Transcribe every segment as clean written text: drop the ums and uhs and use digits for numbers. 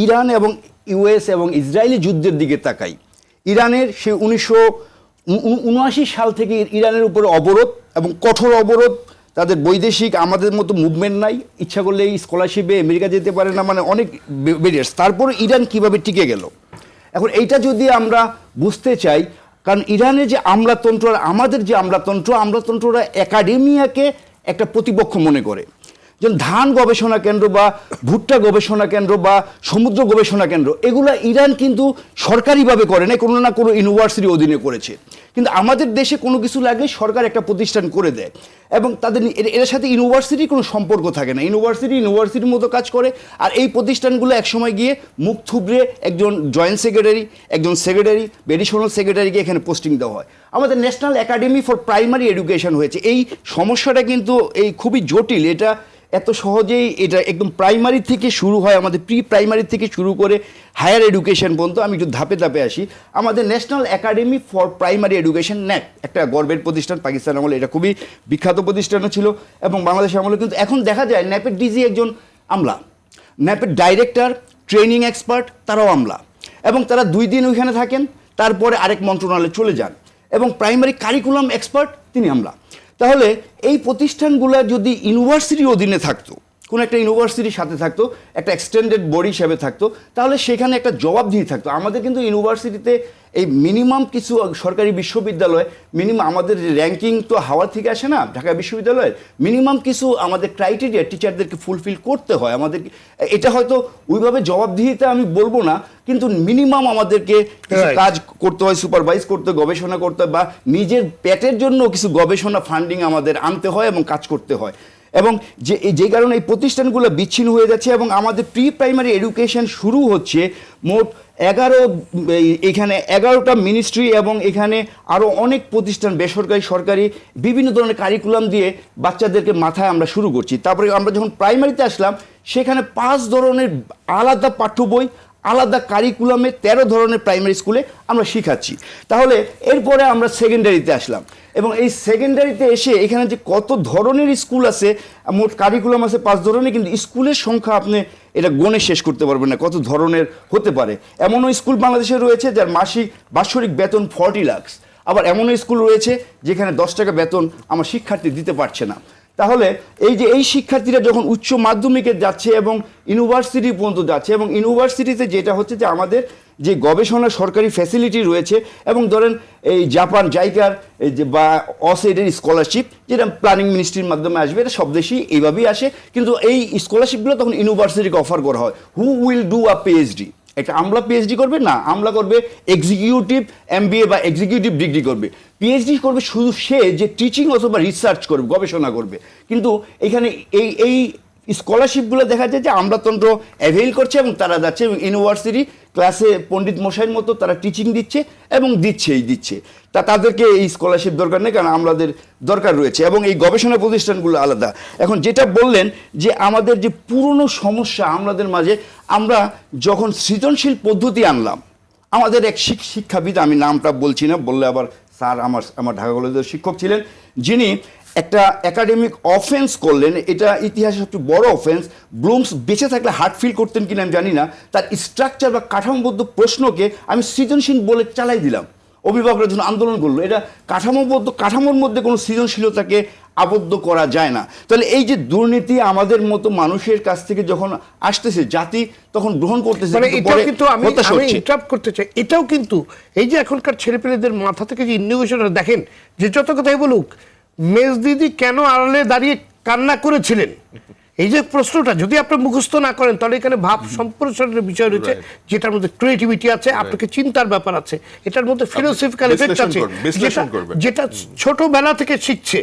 Iran এবং US এবং Israeli যুদ্ধের দিকে তাকাই, ইরানের সে 1979 সাল থেকে ইরানের উপরে অবরোধ এবং কঠোর অবরোধ, তাদের বৈদেশিক আমাদের মতো মুভমেন্ট নাই, ইচ্ছা করলে এই স্কলারশিপে আমেরিকা যেতে পারে না, মানে অনেক ব্যারিয়ার্স। তারপর ইরান কিভাবে টিকে গেল, এখন এইটা যদি আমরা বুঝতে চাই, কারণ ইরানের যে আমলাতন্ত্র আর আমাদের যে আমলাতন্ত্ররা একাডেমিয়াকে একটা প্রতিপক্ষ মনে করে। যেমন ধান গবেষণা কেন্দ্র বা ভুট্টা গবেষণা কেন্দ্র বা সমুদ্র গবেষণা কেন্দ্র, এগুলা ইরান কিন্তু সরকারিভাবে করে না, কোনো না কোনো ইউনিভার্সিটির অধীনে করেছে। কিন্তু আমাদের দেশে কোনো কিছু লাগলে সরকার একটা প্রতিষ্ঠান করে দেয় এবং তাদের এর সাথে ইউনিভার্সিটির কোনো সম্পর্ক থাকে না, ইউনিভার্সিটির মতো কাজ করে। আর এই প্রতিষ্ঠানগুলো একসময় গিয়ে মুখ থুবড়ে একজন জয়েন্ট সেক্রেটারি, একজন সেক্রেটারি, এডিশনাল সেক্রেটারিকে এখানে পোস্টিং দেওয়া হয়। আমাদের national academy for primary education হয়েছে। এই সমস্যাটা কিন্তু এই খুবই জটিল, এটা এত সহজেই এটা একদম প্রাইমারি থেকে শুরু হয়, আমাদের প্রি প্রাইমারি থেকে শুরু করে হায়ার এডুকেশন পর্যন্ত। আমি একটু ধাপে ধাপে আসি। আমাদের national academy for primary education, ন্যাক, একটা গর্বের প্রতিষ্ঠান। পাকিস্তান আমলে এটা খুবই বিখ্যাত প্রতিষ্ঠানও ছিল এবং বাংলাদেশ আমলে কিন্তু এখন দেখা যায় ন্যাপের ডিজি একজন আমলা, ন্যাপের ডাইরেক্টর, ট্রেনিং এক্সপার্ট তারাও আমলা, এবং তারা 2 দিন ওইখানে থাকেন, তারপরে আরেক মন্ত্রণালয়ে চলে যান, এবং প্রাইমারি কারিকুলাম এক্সপার্ট তিনি আমলা। তাহলে এই প্রতিষ্ঠানগুলো যদি ইউনিভার্সিটির অধীনে থাকতো, কোনো একটা ইউনিভার্সিটির সাথে থাকতো, একটা এক্সটেন্ডেড বডি হিসেবে থাকতো, তাহলে সেখানে একটা জবাবদিহি থাকতো। আমাদের কিন্তু ইউনিভার্সিটিতে এই মিনিমাম কিছু সরকারি বিশ্ববিদ্যালয় মিনিমাম আমাদের র্যাঙ্কিং তো হাওয়া থেকে আসে না, ঢাকা বিশ্ববিদ্যালয়ের মিনিমাম কিছু আমাদের ক্রাইটেরিয়া টিচারদেরকে ফুলফিল করতে হয়। আমাদের এটা হয়তো ওইভাবে জবাবদিহিতা আমি বলবো না, কিন্তু মিনিমাম আমাদেরকে কিছু কাজ করতে হয়, সুপারভাইজ করতে, গবেষণা করতে হয়, বা নিজের পেটের জন্য কিছু গবেষণা ফান্ডিং আমাদের আনতে হয় এবং কাজ করতে হয়। এবং যে কারণে এই প্রতিষ্ঠানগুলো বিচ্ছিন্ন হয়ে যাচ্ছে এবং আমাদের প্রি প্রাইমারি এডুকেশন শুরু হচ্ছে মোট 11টা মিনিস্ট্রি এবং এখানে আরও অনেক প্রতিষ্ঠান, বেসরকারি সরকারি, বিভিন্ন ধরনের কারিকুলাম দিয়ে বাচ্চাদেরকে মাথায় আমরা শুরু করছি। তারপরে আমরা যখন প্রাইমারিতে আসলাম, সেখানে 5 ধরনের আলাদা পাঠ্য বই, আলাদা কারিকুলামে 13 ধরনের প্রাইমারি স্কুলে আমরা শিখাচ্ছি। তাহলে এরপরে আমরা সেকেন্ডারিতে আসলাম, এবং এই সেকেন্ডারিতে এসে এখানে যে কত ধরনের স্কুল আছে, মোট কারিকুলাম আছে 5 ধরনের, কিন্তু স্কুলের সংখ্যা আপনি এটা গণে শেষ করতে পারবেন না কত ধরনের হতে পারে। এমনও স্কুল বাংলাদেশে রয়েছে যার মাসিক বাৎসরিক বেতন 40 লাখ, আবার এমনও স্কুল রয়েছে যেখানে 10 টাকা বেতন আমার শিক্ষার্থী দিতে পারছে না। তাহলে এই শিক্ষার্থীরা যখন উচ্চ মাধ্যমিকে যাচ্ছে এবং ইউনিভার্সিটি পর্যন্ত যাচ্ছে, এবং ইউনিভার্সিটিতে যেটা হচ্ছে যে আমাদের যে গবেষণা সরকারি ফ্যাসিলিটি রয়েছে, এবং ধরেন এই জাপান জাইকার যে বা অসেডের স্কলারশিপ, যেটা প্ল্যানিং মিনিস্ট্রির মাধ্যমে আসবে, এটা সব দেশেই এইভাবেই আসে, কিন্তু এই স্কলারশিপগুলো তখন ইউনিভার্সিটিকে অফার করা হয়। Who will do a PhD, একটা আমলা পিএইচডি করবে না, আমলা করবে এক্সিকিউটিভ এমবিএ বা এক্সিকিউটিভ ডিগ্রি করবে। পিএইচডি করবে শুধু সে যে টিচিং অথবা রিসার্চ করবে, গবেষণা করবে। কিন্তু এখানে এই স্কলারশিপগুলো দেখা যায় যে আমলাতন্ত্র অ্যাভেইল করছে এবং তারা যাচ্ছে এবং ইউনিভার্সিটি ক্লাসে পণ্ডিত মশাইয়ের মতো তারা টিচিং দিচ্ছে এবং দিচ্ছে। তাদেরকে এই স্কলারশিপ দরকার নেই, কারণ আমলাদের দরকার রয়েছে, এবং এই গবেষণা প্রতিষ্ঠানগুলো আলাদা। এখন যেটা বললেন যে আমাদের যে পুরনো সমস্যা আমলাদের মাঝে, আমরা যখন সৃজনশীল পদ্ধতি আনলাম, আমাদের এক শিক্ষাবিদ, আমি নামটা বলছি না, বললে আবার স্যার আমার ঢাকা কলেজের শিক্ষক ছিলেন, যিনি একটা একাডেমিক অফেন্স করলেন, এটা ইতিহাসের সবচেয়ে বড় অফেন্স। ব্লুমস বেঁচে থাকলে হার্ট ফিল করতেন কিনা আমি জানি না, তার স্ট্রাকচার বা কাঠামোবদ্ধ প্রশ্নকে আমি সৃজনশীল বলে চালাই দিলাম। অভিভাবকরা যখন আন্দোলন করলো, এটা কাঠামোর মধ্যে কোনো সৃজনশীলতাকে আবদ্ধ করা যায় না। তাহলে এই যে দুর্নীতি আমাদের মতো মানুষের কাছ থেকে যখন আসতেছে, জাতি তখন গ্রহণ করতেছে। কিন্তু আমি ইন্টারাপ্ট করতে চাই, এটাও কিন্তু এই যে এখনকার ছেলেপেলেদের মাথা থেকে যে ইনোভেশনটা দেখেন, যে যত কথাই বলুক, মেজদিদি কেন আড়ালে দাঁড়িয়ে কান্না করেছিলেন, এই যে প্রশ্নটা যদি আপনি মুখস্থ না করেন, তাহলে এখানে ভাব সম্প্রসারণের বিষয় রয়েছে, যেটার মধ্যে ক্রিয়েটিভিটি আছে, আপনাকে চিন্তার ব্যাপার আছে, এটার মধ্যে ফিলোসফিক্যাল এফেক্ট আছে, যেটা ছোটবেলা থেকে শিখছে।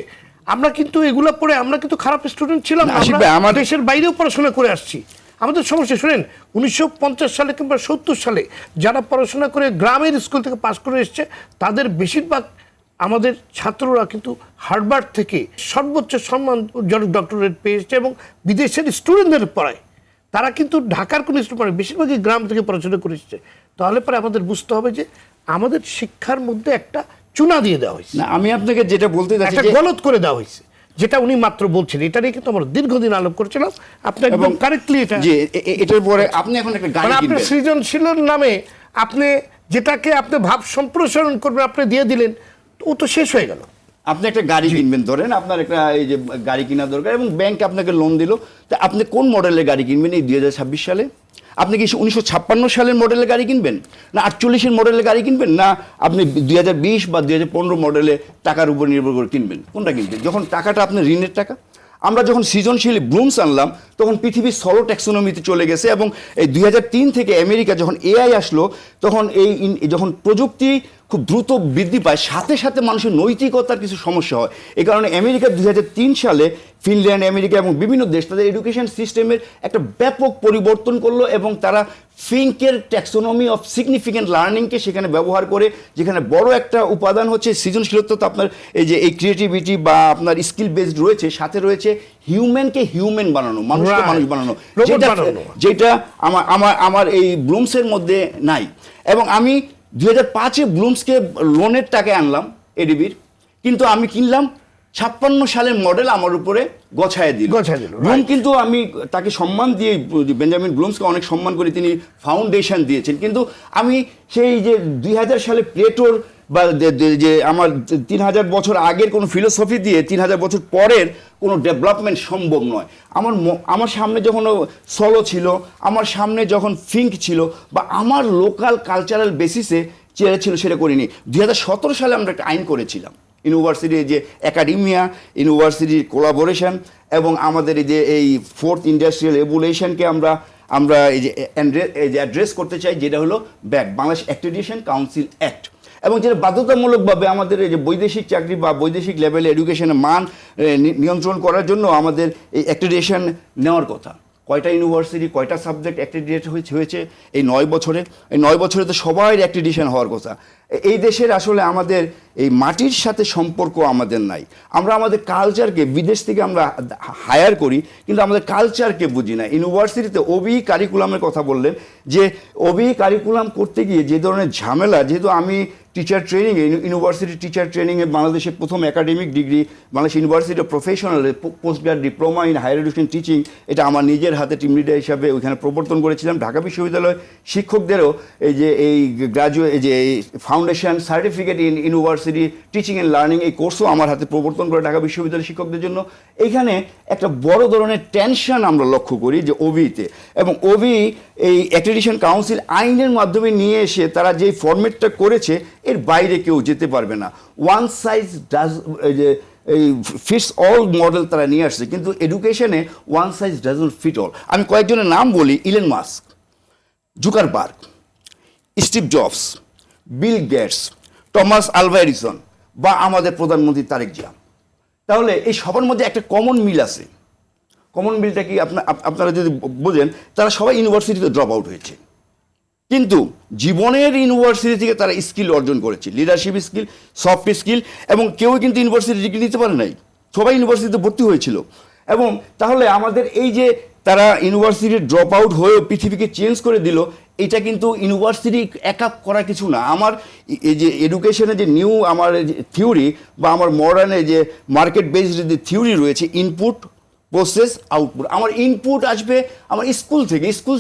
আমরা কিন্তু এগুলো পড়ে আমরা কিন্তু খারাপ স্টুডেন্ট ছিলাম, আমরা দেশের বাইরেও পড়াশোনা করে আসছি। আমাদের সমস্যা শুনেন, 1950 সালে কিংবা 70 সালে যারা পড়াশোনা করে গ্রামের স্কুল থেকে পাশ করে এসছে, তাদের বেশিরভাগ আমাদের ছাত্ররা কিন্তু হার্ভার্ড থেকে সর্বোচ্চ সম্মানজনক ডক্টরেট পেয়ে এসছে এবং বিদেশের স্টুডেন্টদের পড়ায়। তারা কিন্তু ঢাকার কোনো স্টুডেন্ট পড়ে, বেশিরভাগই গ্রাম থেকে পড়াশোনা করে এসছে। তাহলে পরে আমাদের বুঝতে হবে যে আমাদের শিক্ষার মধ্যে একটা চুনা দিয়ে দেওয়া হয়েছে, না, আমি আপনাকে যেটা বলতে চাচ্ছি, একটা গলত করে দেওয়া হয়েছে। যেটা উনি মাত্র বলছেন, এটা নিয়ে কিন্তু আমরা দীর্ঘদিন আলোপ করেছিলাম। আপনি একদম কারেক্টলি এটা যে এটার পরে আপনি এখন একটা গাড়ি মানে আপনার কিনবেন, সৃজনশীলের নামে আপনি যেটাকে আপনি ভাব সম্প্রসারণ করবেন আপনি দিয়ে দিলেন, ও তো শেষ হয়ে গেল। আপনি একটা গাড়ি কিনবেন, ধরেন আপনার একটা এই যে গাড়ি কেনার দরকার এবং ব্যাংক আপনাকে লোন দিল, তা আপনি কোন মডেলের গাড়ি কিনবেন এই 2026 সালে? আপনি কি 1956 সালের মডেলের গাড়ি কিনবেন, না 48-এর মডেলের গাড়ি কিনবেন, না আপনি 2020 বা 2015 মডেলে টাকার উপর নির্ভর করে কিনবেন? কোনটা কিনবেন? যখন টাকাটা আপনার ঋণের টাকা। আমরা যখন সৃজনশীল ব্লুমস আনলাম তখন পৃথিবীর সলো ট্যাক্সোনমিতে চলে গেছে এবং এই 2003 থেকে আমেরিকা যখন এআই আসলো তখন যখন প্রযুক্তি খুব দ্রুত বৃদ্ধি পায় সাথে সাথে মানুষের নৈতিকতার কিছু সমস্যা হয়। এই কারণে আমেরিকা 2003 সালে ফিনল্যান্ড, আমেরিকা এবং বিভিন্ন দেশ তাদের এডুকেশন সিস্টেমের একটা ব্যাপক পরিবর্তন করলো এবং তারা ফিঙ্কের ট্যাক্সোনমি অফ সিগনিফিক্যান্ট লার্নিংকে সেখানে ব্যবহার করে, যেখানে বড় একটা উপাদান হচ্ছে সৃজনশীলতা, তো আপনার এই যে এই ক্রিয়েটিভিটি বা আপনার স্কিল বেসড রয়েছে, সাথে রয়েছে হিউম্যানকে হিউম্যান বানানো, মানুষকে মানুষ বানানো, যেটা আমার এই ব্লুমসের মধ্যে নাই। এবং আমি 2005-এ ব্লুমসকে লোনের টাকায় আনলাম এডিবির, কিন্তু আমি কিনলাম 56 সালের মডেল আমার উপরে গছায় দিল। ব্লুম কিন্তু আমি তাকে সম্মান দিয়ে, বেঞ্জামিন ব্লুমসকে অনেক সম্মান করি, তিনি ফাউন্ডেশন দিয়েছেন, কিন্তু আমি সেই যে 2000 সালে প্লেটোর বা যে আমার 3000 বছর আগের কোনো ফিলোসফি দিয়ে 3000 বছর পরের কোনো ডেভেলপমেন্ট সম্ভব নয়। আমার সামনে যখন সলো ছিল, আমার সামনে যখন ফিঙ্ক ছিল, বা আমার লোকাল কালচারাল বেসিসে চেয়ে ছিল, সেটা করিনি। 2017 সালে আমরা একটা আইন করেছিলাম, ইউনিভার্সিটির যে একাডেমিয়া, ইউনিভার্সিটির কোলাবোরেশন এবং আমাদের এই যে এই 4th ইন্ডাস্ট্রিয়াল রেভুলেশনকে আমরা এই যে অ্যাড্রেস করতে চাই, যেটা হলো back Bangladesh accreditation council act, এবং যেটা বাধ্যতামূলকভাবে আমাদের এই যে বৈদেশিক চাকরি বা বৈদেশিক লেভেলে এডুকেশনের মান নিয়ন্ত্রণ করার জন্য আমাদের এই অ্যাক্রেডিটেশন নেওয়ার কথা। কয়টা ইউনিভার্সিটি, কয়টা সাবজেক্ট অ্যাক্রেডিটেড হয়েছে এই 9 বছরে? এই 9 বছরে তো সবাই অ্যাক্রেডিটেশন হওয়ার কথা। এই দেশের আসলে আমাদের এই মাটির সাথে সম্পর্ক আমাদের নাই। আমরা আমাদের কালচারকে বিদেশ থেকে আমরা হায়ার করি, কিন্তু আমাদের কালচারকে বুঝি না। ইউনিভার্সিটিতে ওবি কারিকুলামের কথা বললেন, যে ওবি কারিকুলাম করতে গিয়ে যে ধরনের ঝামেলা, যেহেতু আমি টিচার ট্রেনিংয়ে, ইউনিভার্সিটি টিচার ট্রেনিংয়ে বাংলাদেশের প্রথম academic degree Bangladesh university of professional post grad diploma in higher education teaching, এটা আমার নিজের হাতে টিম লিডার হিসাবে ওইখানে প্রবর্তন করেছিলাম। ঢাকা বিশ্ববিদ্যালয় শিক্ষকদেরও এই যে এই গ্রাজুয়েট, এই যে এই foundation certificate in university teaching and learning, এই কোর্সও আমার হাতে প্রবর্তন করে ঢাকা বিশ্ববিদ্যালয়ের শিক্ষকদের জন্য। এইখানে একটা বড় ধরনের টেনশন আমরা লক্ষ্য করি যে ওবিতে, এবং ওবি এই অ্যাক্রেডিটেশন কাউন্সিল আইনের মাধ্যমে নিয়ে এসে তারা যে ফরম্যাটটা করেছে এর বাইরে কেউ যেতে পারবে না। ওয়ান সাইজ ডাজ এই ফিটস অল মডেল তারা নিয়ে আসছে, কিন্তু এডুকেশনে one size doesn't fit all. আমি কয়েকজনের নাম বলি: Elon Musk, Zuckerberg, Steve Jobs, Bill Gates, Thomas Alva Edison, বা আমাদের প্রধানমন্ত্রী তারেক জিয়া। তাহলে এই সবার মধ্যে একটা কমন মিল আছে। কমন মিলটা কি আপনারা যদি বোঝেন, তারা সবাই ইউনিভার্সিটিতে ড্রপ আউট হয়েছে, কিন্তু জীবনের ইউনিভার্সিটি থেকে তারা স্কিল অর্জন করেছে, লিডারশিপ স্কিল, সফট স্কিল, এবং কেউ কিন্তু ইউনিভার্সিটি ডিগ্রি নিতে পারে নাই, সবাই ইউনিভার্সিটিতে ভর্তি হয়েছিল। এবং তাহলে আমাদের এই যে তারা ইউনিভার্সিটির ড্রপ আউট হয়েও পৃথিবীকে চেঞ্জ করে দিল, এটা কিন্তু ইউনিভার্সিটি একা করা কিছু না। আমার এই যে এডুকেশনের যে নিউ আমার থিওরি বা আমার মডার্নে যে মার্কেট বেসড যে থিওরি রয়েছে, ইনপুট, প্রসেস, আউটপুট। আমার ইনপুট আসবে আমার স্কুল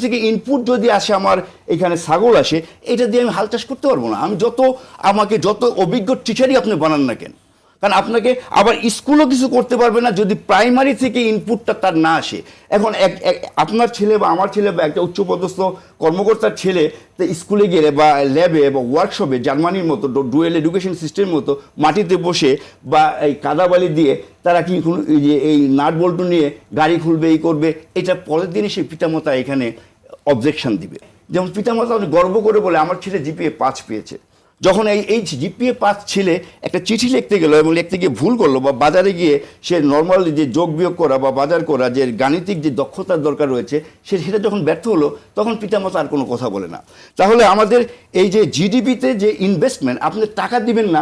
থেকে ইনপুট যদি আসে, আমার এখানে ছাগল আসে, এটা দিয়ে আমি হাল চাষ করতে পারবো না। আমি আমাকে যত অভিজ্ঞ টিচারই আপনি বানান না কেন, কারণ আপনাকে আবার স্কুলও কিছু করতে পারবে না যদি প্রাইমারি থেকে ইনপুটটা তার না আসে। এখন আপনার ছেলে বা আমার ছেলে বা একটা উচ্চপদস্থ কর্মকর্তার ছেলে তো স্কুলে গেলে বা ল্যাবে বা ওয়ার্কশপে জার্মানির মতো ডুয়েল এডুকেশন সিস্টেমের মতো মাটিতে বসে বা এই কাদাবালি দিয়ে তারা কি এই নাট বল্টু নিয়ে গাড়ি খুলবে, এই করবে, এটা পরের দিনে সেই পিতামাতা এখানে অবজেকশন দিবে। যেমন পিতামাতা অনেক গর্ব করে বলে আমার ছেলে জিপিএ 5 পেয়েছে। যখন এই জিপিএ 5 ছেলে একটা চিঠি লিখতে গেল এবং লিখতে গিয়ে ভুল করলো, বা বাজারে গিয়ে সে নর্মাল যে যোগ বিয়োগ করা বা বাজার করা যে গাণিতিক যে দক্ষতার দরকার রয়েছে সেটা যখন ব্যর্থ হলো, তখন পিতামাতা আর কোনো কথা বলে না। তাহলে আমাদের এই যে জিডিপিতে যে ইনভেস্টমেন্ট, আপনি টাকা দিবেন না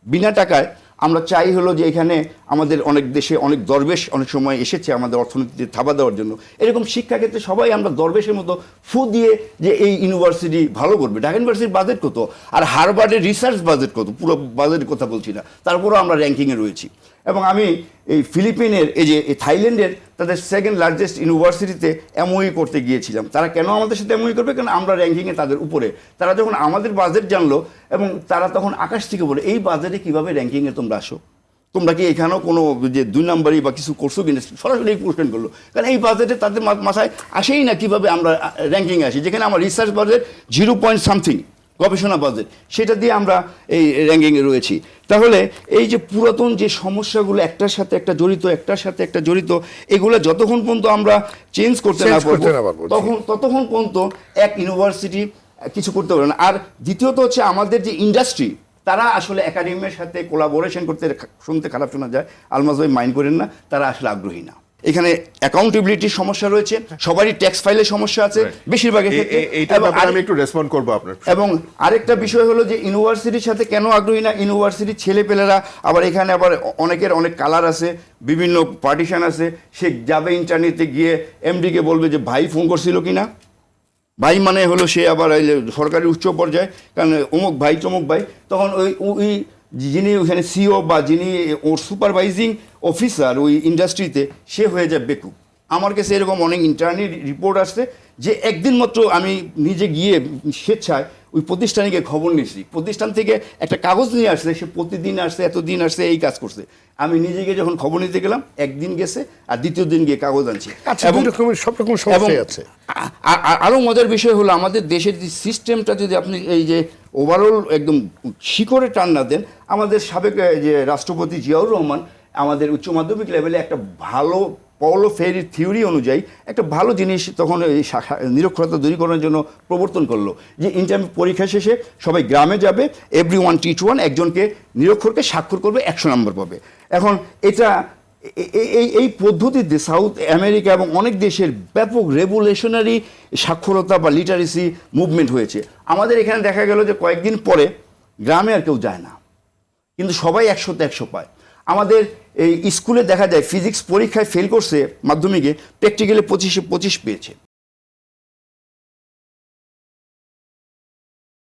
বিনা টাকায়। আমরা চাই হলো যে এখানে আমাদের অনেক দেশে অনেক দরবেশ অনেক সময় এসেছে আমাদের অর্থনীতিতে থাবা দেওয়ার জন্য। এরকম শিক্ষাক্ষেত্রে সবাই আমরা দরবেশের মতো ফু দিয়ে যে এই ইউনিভার্সিটি ভালো করবে। ঢাকা ইউনিভার্সিটির বাজেট কত, আর হার্ভার্ডের রিসার্চ বাজেট কত, পুরো বাজেটের কথা বলছি না, তারপরেও আমরা র্যাঙ্কিংয়ে রয়েছি। এবং আমি এই ফিলিপিনের এই যে থাইল্যান্ডের তাদের সেকেন্ড লার্জেস্ট ইউনিভার্সিটিতে এমওই করতে গিয়েছিলাম। তারা কেন আমাদের সাথে এমওই করবে? কারণ আমরা র্যাঙ্কিংয়ে তাদের উপরে। তারা যখন আমাদের বাজেট জানলো এবং তারা তখন আকাশ থেকে বলে, এই বাজেটে কীভাবে র্যাঙ্কিংয়ে তোমরা আসো, তোমরা কি এখানেও কোনো যে 2 নম্বরই বা কিছু করছো কিনা, সরাসরি কোশ্চেন করলো। কারণ এই বাজেটে তাদের মাথায় আসেই না কীভাবে আমরা র্যাঙ্কিংয়ে আসি, যেখানে আমার রিসার্চ বাজেট 0.something গবেষণা বাজেট, সেটা দিয়ে আমরা এই র্যাঙ্কিংয়ে রয়েছি। তাহলে এই যে পুরাতন যে সমস্যাগুলো একটার সাথে একটা জড়িত, একটার সাথে একটা জড়িত, এগুলো যতক্ষণ পর্যন্ত আমরা চেঞ্জ করতে না পারবো ততক্ষণ পর্যন্ত এক ইউনিভার্সিটি কিছু করতে পারবে না। আর দ্বিতীয়ত হচ্ছে আমাদের যে ইন্ডাস্ট্রি, তারা আসলে একাডেমির সাথে কোলাবোরেশন করতে, শুনতে খারাপ শোনা যায়, আলমাজ ভাই মাইন্ড করেন না, তারা আসলে আগ্রহী না। এখানে অ্যাকাউন্টেবিলিটির সমস্যা রয়েছে, সবারই ট্যাক্স ফাইলের সমস্যা আছে বেশিরভাগের ক্ষেত্রে। আমি একটু রেসপন্ড করব আপনার। এবং আরেকটা বিষয় হলো যে ইউনিভার্সিটির সাথে কেন আগ্রহী না, ইউনিভার্সিটির ছেলেপেলেরা আবার এখানে আবার অনেকের অনেক কালার আছে, বিভিন্ন পার্টিশন আছে, সে যাবে ইন্টারনেটে গিয়ে এমডিকে বলবে যে ভাই ফোন করছিল কিনা। ভাই মানে হলো সে আবার সরকারি উচ্চ পর্যায়ে, কারণ অমুক ভাই চমুক ভাই, তখন ওই যিনি ওখানে সিও বা যিনি ওর সুপারভাইজিং অফিসার ওই ইন্ডাস্ট্রিতে, সে হয়ে যায় বেকুব। আমার কাছে এরকম অনেক ইন্টারনাল রিপোর্ট আসছে যে একদিন মাত্র আমি নিজে গিয়ে স্বেচ্ছায় ওই প্রতিষ্ঠানে গিয়ে খবর নিয়েছি, প্রতিষ্ঠান থেকে একটা কাগজ নিয়ে আসছে, সে প্রতিদিন আসছে, এতদিন আসছে, এই কাজ করছে। আমি নিজে গিয়ে যখন খবর নিতে গেলাম, একদিন গেছে আর দ্বিতীয় দিন গিয়ে কাগজ আনছি। সব রকম সমস্যা আছে। আরও মজার বিষয় হলো আমাদের দেশের যে সিস্টেমটা যদি আপনি এই যে ওভারঅল একদম শিকড়ে টান না দেন, আমাদের সাবেক যে রাষ্ট্রপতি জিয়াউর রহমান আমাদের উচ্চ মাধ্যমিক লেভেলে একটা ভালো পলো ফেরির থিওরি অনুযায়ী একটা ভালো জিনিস তখন এই নিরক্ষরতা দূরীকরণের জন্য প্রবর্তন করলো, যে ইন্টারমিডিয়েট পরীক্ষা শেষে সবাই গ্রামে যাবে, everyone teach one, একজনকে নিরক্ষরকে স্বাক্ষর করবে, 100 নম্বর পাবে। এখন এটা এই পদ্ধতিতে সাউথ আমেরিকা এবং অনেক দেশের ব্যাপক রেভুলেশনারি সাক্ষরতা বা লিটারেসি মুভমেন্ট হয়েছে। আমাদের এখানে দেখা গেল যে কয়েকদিন পরে গ্রামে আর কেউ যায় না, কিন্তু সবাই 100তে 100 পায়। আমাদের এই স্কুলে দেখা যায় ফিজিক্স পরীক্ষায় ফেল করছে মাধ্যমিকে, প্র্যাকটিক্যালে 25-এ 25 পেয়েছে।